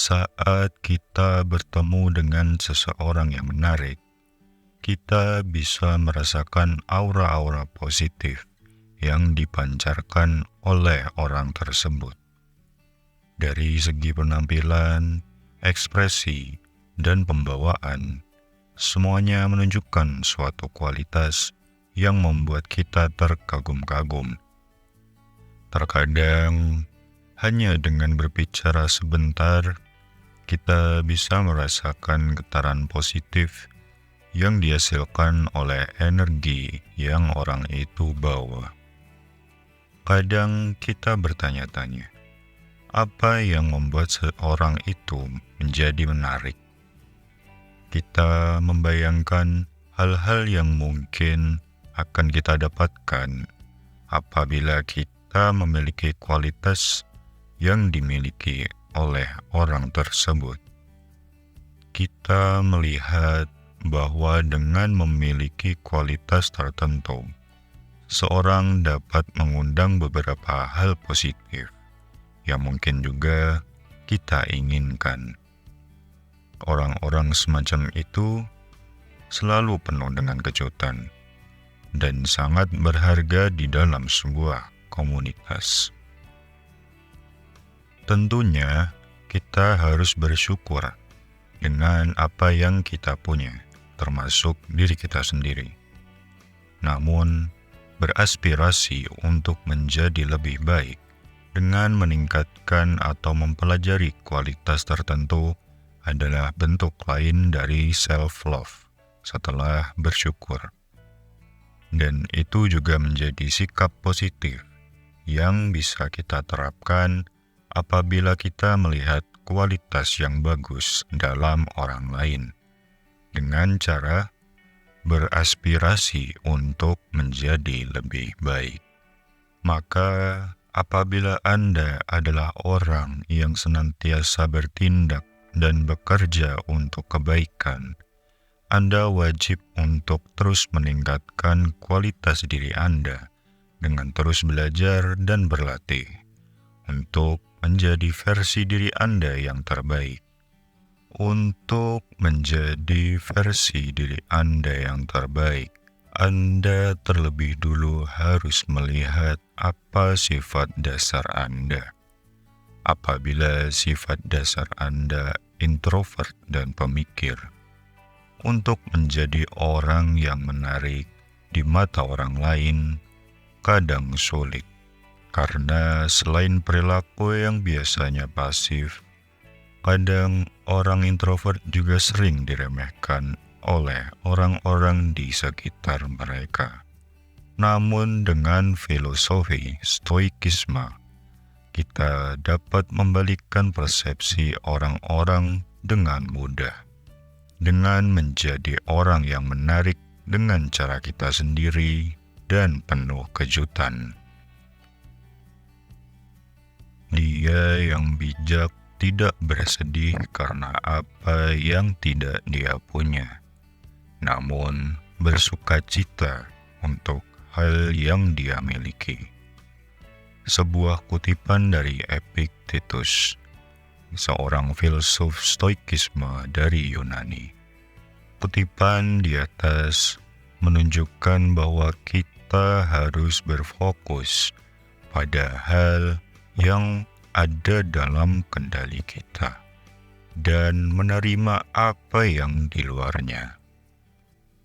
Saat kita bertemu dengan seseorang yang menarik, kita bisa merasakan aura-aura positif yang dipancarkan oleh orang tersebut. Dari segi penampilan, ekspresi, dan pembawaan, semuanya menunjukkan suatu kualitas yang membuat kita terkagum-kagum. Terkadang, hanya dengan berbicara sebentar, kita bisa merasakan getaran positif yang dihasilkan oleh energi yang orang itu bawa. Kadang kita bertanya-tanya, apa yang membuat seorang itu menjadi menarik? Kita membayangkan hal-hal yang mungkin akan kita dapatkan apabila kita memiliki kualitas yang dimiliki oleh orang tersebut. Kita melihat bahwa dengan memiliki kualitas tertentu, seorang dapat mengundang beberapa hal positif yang mungkin juga kita inginkan. Orang-orang semacam itu selalu penuh dengan kejutan dan sangat berharga di dalam sebuah komunitas. Tentunya, kita harus bersyukur dengan apa yang kita punya, termasuk diri kita sendiri. Namun, beraspirasi untuk menjadi lebih baik dengan meningkatkan atau mempelajari kualitas tertentu adalah bentuk lain dari self-love setelah bersyukur. Dan itu juga menjadi sikap positif yang bisa kita terapkan apabila kita melihat kualitas yang bagus dalam orang lain, dengan cara beraspirasi untuk menjadi lebih baik. Maka, apabila Anda adalah orang yang senantiasa bertindak dan bekerja untuk kebaikan, Anda wajib untuk terus meningkatkan kualitas diri Anda dengan terus belajar dan berlatih untuk menjadi versi diri Anda yang terbaik. Untuk menjadi versi diri Anda yang terbaik, Anda terlebih dulu harus melihat apa sifat dasar Anda. Apabila sifat dasar Anda introvert dan pemikir, untuk menjadi orang yang menarik di mata orang lain kadang sulit. Karena selain perilaku yang biasanya pasif, kadang orang introvert juga sering diremehkan oleh orang-orang di sekitar mereka. Namun dengan filosofi stoikisme, kita dapat membalikkan persepsi orang-orang dengan mudah, dengan menjadi orang yang menarik dengan cara kita sendiri dan penuh kejutan. Dia yang bijak tidak bersedih karena apa yang tidak dia punya, namun bersukacita untuk hal yang dia miliki. Sebuah kutipan dari Epictetus, seorang filsuf stoikisme dari Yunani. Kutipan di atas menunjukkan bahwa kita harus berfokus pada hal yang ada dalam kendali kita dan menerima apa yang di luarnya.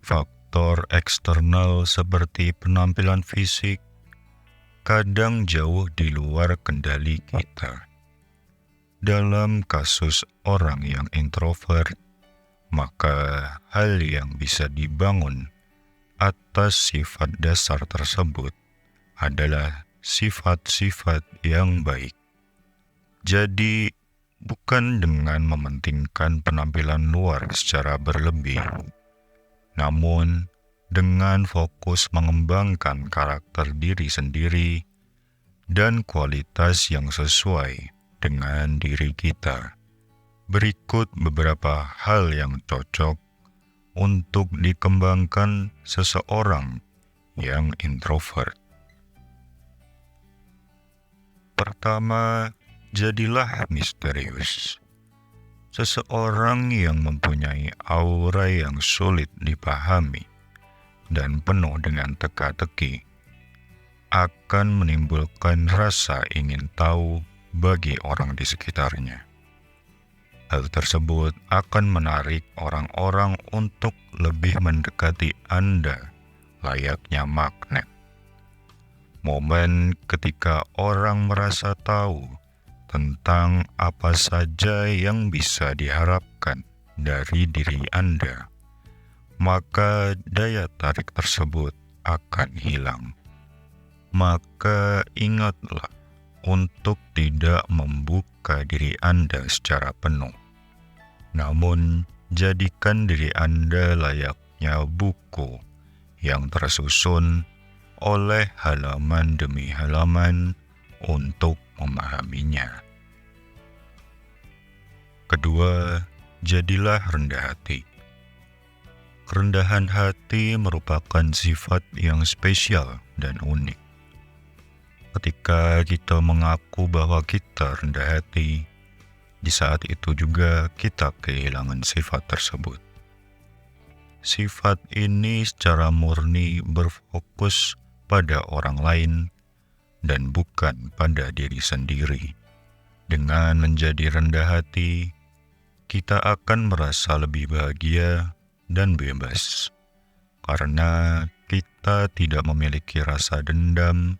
Faktor eksternal seperti penampilan fisik kadang jauh di luar kendali kita. Dalam kasus orang yang introvert, maka hal yang bisa dibangun atas sifat dasar tersebut adalah sifat-sifat yang baik. Jadi, bukan dengan mementingkan penampilan luar secara berlebih, namun dengan fokus mengembangkan karakter diri sendiri dan kualitas yang sesuai dengan diri kita. Berikut beberapa hal yang cocok untuk dikembangkan seseorang yang introvert. Pertama, jadilah misterius. Seseorang yang mempunyai aura yang sulit dipahami dan penuh dengan teka-teki akan menimbulkan rasa ingin tahu bagi orang di sekitarnya. Hal tersebut akan menarik orang-orang untuk lebih mendekati Anda layaknya magnet. Momen ketika orang merasa tahu tentang apa saja yang bisa diharapkan dari diri Anda, maka daya tarik tersebut akan hilang. Maka ingatlah untuk tidak membuka diri Anda secara penuh. Namun, jadikan diri Anda layaknya buku yang tersusun oleh halaman demi halaman untuk memahaminya. Kedua, jadilah rendah hati. Kerendahan hati merupakan sifat yang spesial dan unik. Ketika kita mengaku bahwa kita rendah hati, di saat itu juga kita kehilangan sifat tersebut. Sifat ini secara murni berfokus pada orang lain dan bukan pada diri sendiri. Dengan menjadi rendah hati, kita akan merasa lebih bahagia dan bebas, karena kita tidak memiliki rasa dendam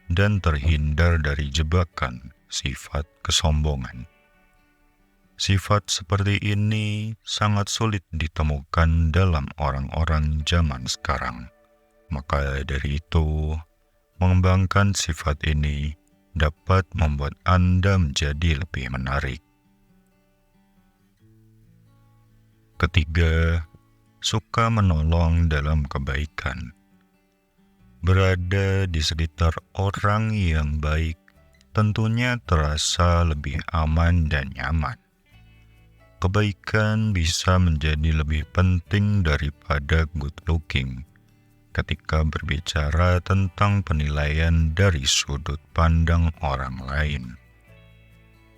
dan terhindar dari jebakan sifat kesombongan. Sifat seperti ini sangat sulit ditemukan dalam orang-orang zaman sekarang. Maka dari itu, mengembangkan sifat ini dapat membuat Anda menjadi lebih menarik. Ketiga, suka menolong dalam kebaikan. Berada di sekitar orang yang baik tentunya terasa lebih aman dan nyaman. Kebaikan bisa menjadi lebih penting daripada good looking ketika berbicara tentang penilaian dari sudut pandang orang lain.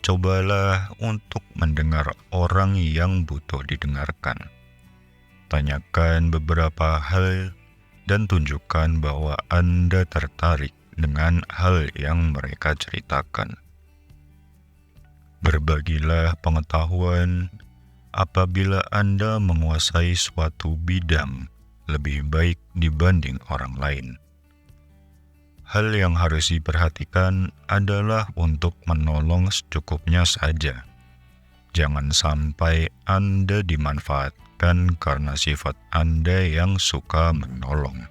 Cobalah untuk mendengar orang yang butuh didengarkan. Tanyakan beberapa hal dan tunjukkan bahwa Anda tertarik dengan hal yang mereka ceritakan. Berbagilah pengetahuan apabila Anda menguasai suatu bidang lebih baik dibanding orang lain. Hal yang harus diperhatikan adalah untuk menolong secukupnya saja. Jangan sampai Anda dimanfaatkan karena sifat Anda yang suka menolong.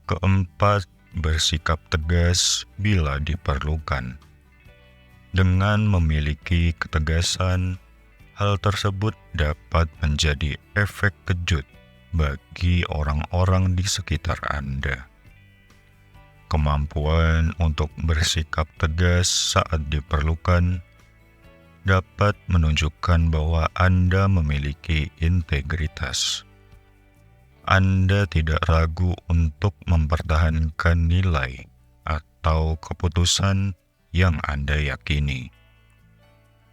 Keempat, bersikap tegas bila diperlukan. Dengan memiliki ketegasan, hal tersebut dapat menjadi efek kejut bagi orang-orang di sekitar Anda. Kemampuan untuk bersikap tegas saat diperlukan dapat menunjukkan bahwa Anda memiliki integritas. Anda tidak ragu untuk mempertahankan nilai atau keputusan yang Anda yakini.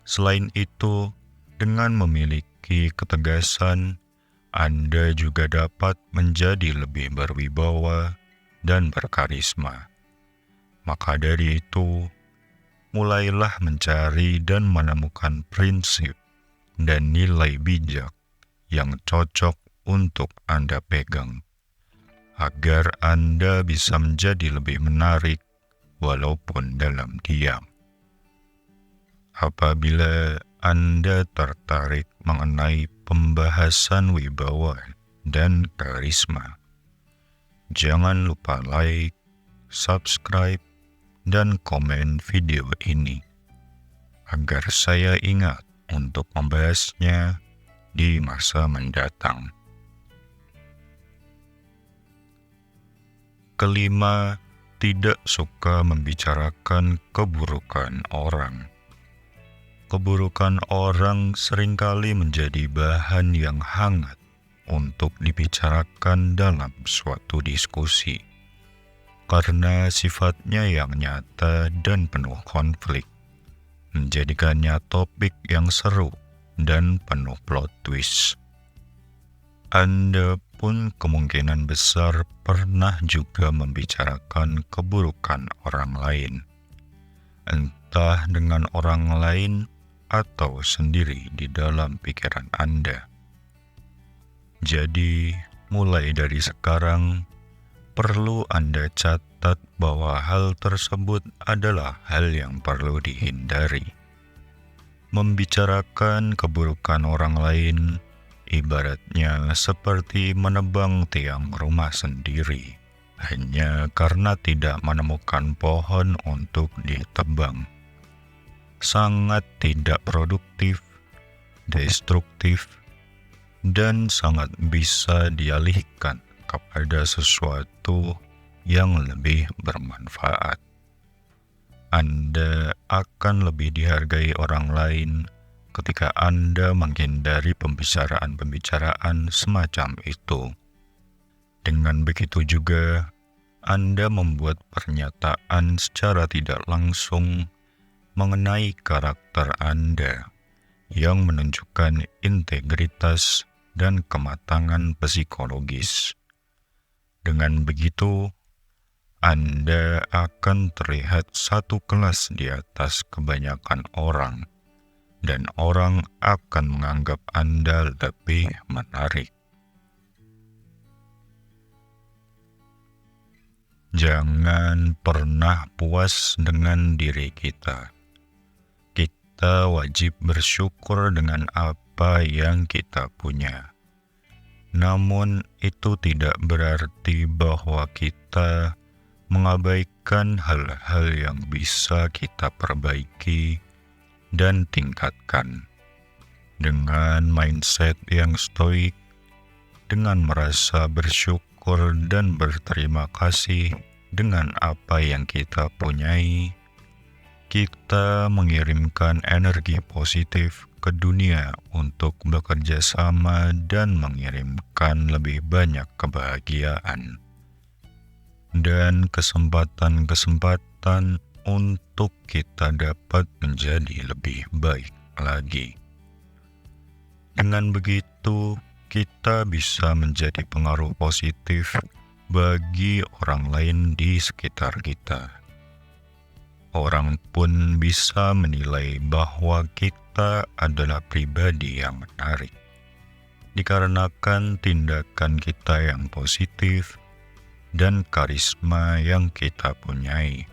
Selain itu, dengan memiliki ketegasan, Anda juga dapat menjadi lebih berwibawa dan berkarisma. Maka dari itu, mulailah mencari dan menemukan prinsip dan nilai bijak yang cocok untuk Anda pegang, agar Anda bisa menjadi lebih menarik walaupun dalam diam. Apabila Anda tertarik mengenai pembahasan wibawa dan karisma, jangan lupa like, subscribe, dan komen video ini agar saya ingat untuk membahasnya di masa mendatang. Kelima, tidak suka membicarakan keburukan orang. Keburukan orang seringkali menjadi bahan yang hangat untuk dibicarakan dalam suatu diskusi, karena sifatnya yang nyata dan penuh konflik. menjadikannya topik yang seru dan penuh plot twist. Anda pun kemungkinan besar pernah juga membicarakan keburukan orang lain, entah dengan orang lain atau sendiri di dalam pikiran Anda. Jadi, mulai dari sekarang, perlu Anda catat bahwa hal tersebut adalah hal yang perlu dihindari. Membicarakan keburukan orang lain ibaratnya seperti menebang tiang rumah sendiri, hanya karena tidak menemukan pohon untuk ditebang. Sangat tidak produktif, destruktif, dan sangat bisa dialihkan kepada sesuatu yang lebih bermanfaat. Anda akan lebih dihargai orang lain ketika Anda menghindari pembicaraan-pembicaraan semacam itu. Dengan begitu juga, Anda membuat pernyataan secara tidak langsung mengenai karakter Anda yang menunjukkan integritas dan kematangan psikologis. Dengan begitu, Anda akan terlihat satu kelas di atas kebanyakan orang, dan orang akan menganggap Anda lebih menarik. Jangan pernah puas dengan diri kita. Kita wajib bersyukur dengan apa yang kita punya. Namun itu tidak berarti bahwa kita mengabaikan hal-hal yang bisa kita perbaiki dan tingkatkan. Dengan mindset yang stoik, dengan merasa bersyukur dan berterima kasih dengan apa yang kita punyai, kita mengirimkan energi positif ke dunia untuk bekerja sama dan mengirimkan lebih banyak kebahagiaan dan kesempatan-kesempatan untuk kita dapat menjadi lebih baik lagi. Dengan begitu, kita bisa menjadi pengaruh positif bagi orang lain di sekitar kita. Orang pun bisa menilai bahwa kita adalah pribadi yang menarik, dikarenakan tindakan kita yang positif dan karisma yang kita punyai,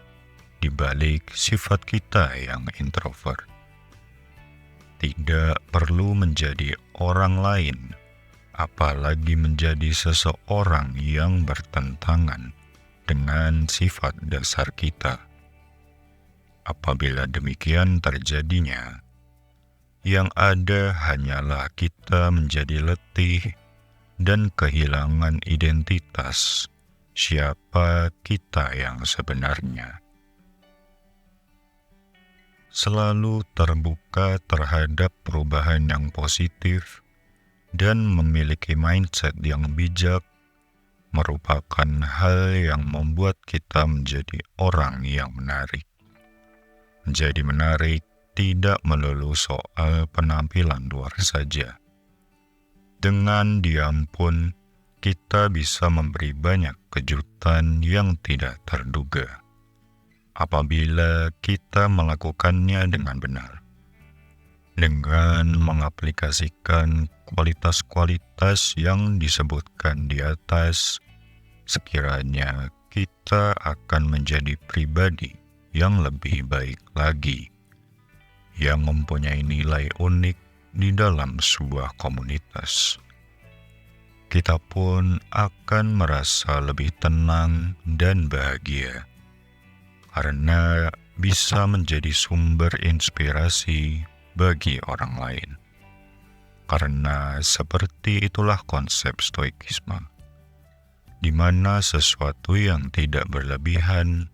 di balik sifat kita yang introvert. Tidak perlu menjadi orang lain, apalagi menjadi seseorang yang bertentangan dengan sifat dasar kita. Apabila demikian terjadinya, yang ada hanyalah kita menjadi letih dan kehilangan identitas siapa kita yang sebenarnya. Selalu terbuka terhadap perubahan yang positif dan memiliki mindset yang bijak merupakan hal yang membuat kita menjadi orang yang menarik. Menjadi menarik tidak melulu soal penampilan luar saja. Dengan diam pun, kita bisa memberi banyak kejutan yang tidak terduga apabila kita melakukannya dengan benar. Dengan mengaplikasikan kualitas-kualitas yang disebutkan di atas, sekiranya kita akan menjadi pribadi yang lebih baik lagi, yang mempunyai nilai unik di dalam sebuah komunitas. Kita pun akan merasa lebih tenang dan bahagia, karena bisa menjadi sumber inspirasi bagi orang lain. Karena seperti itulah konsep stoikisme, di mana sesuatu yang tidak berlebihan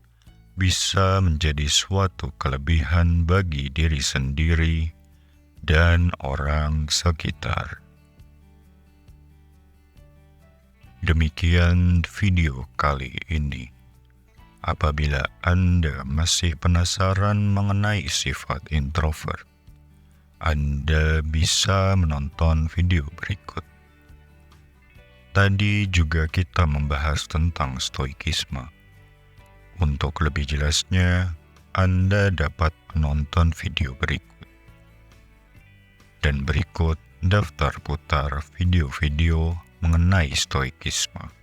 bisa menjadi suatu kelebihan bagi diri sendiri dan orang sekitar. Demikian video kali ini. Apabila Anda masih penasaran mengenai sifat introvert, Anda bisa menonton video berikut. Tadi juga kita membahas tentang stoikisme. Untuk lebih jelasnya, Anda dapat menonton video berikut. Dan berikut daftar putar video-video mengenai stoikisme.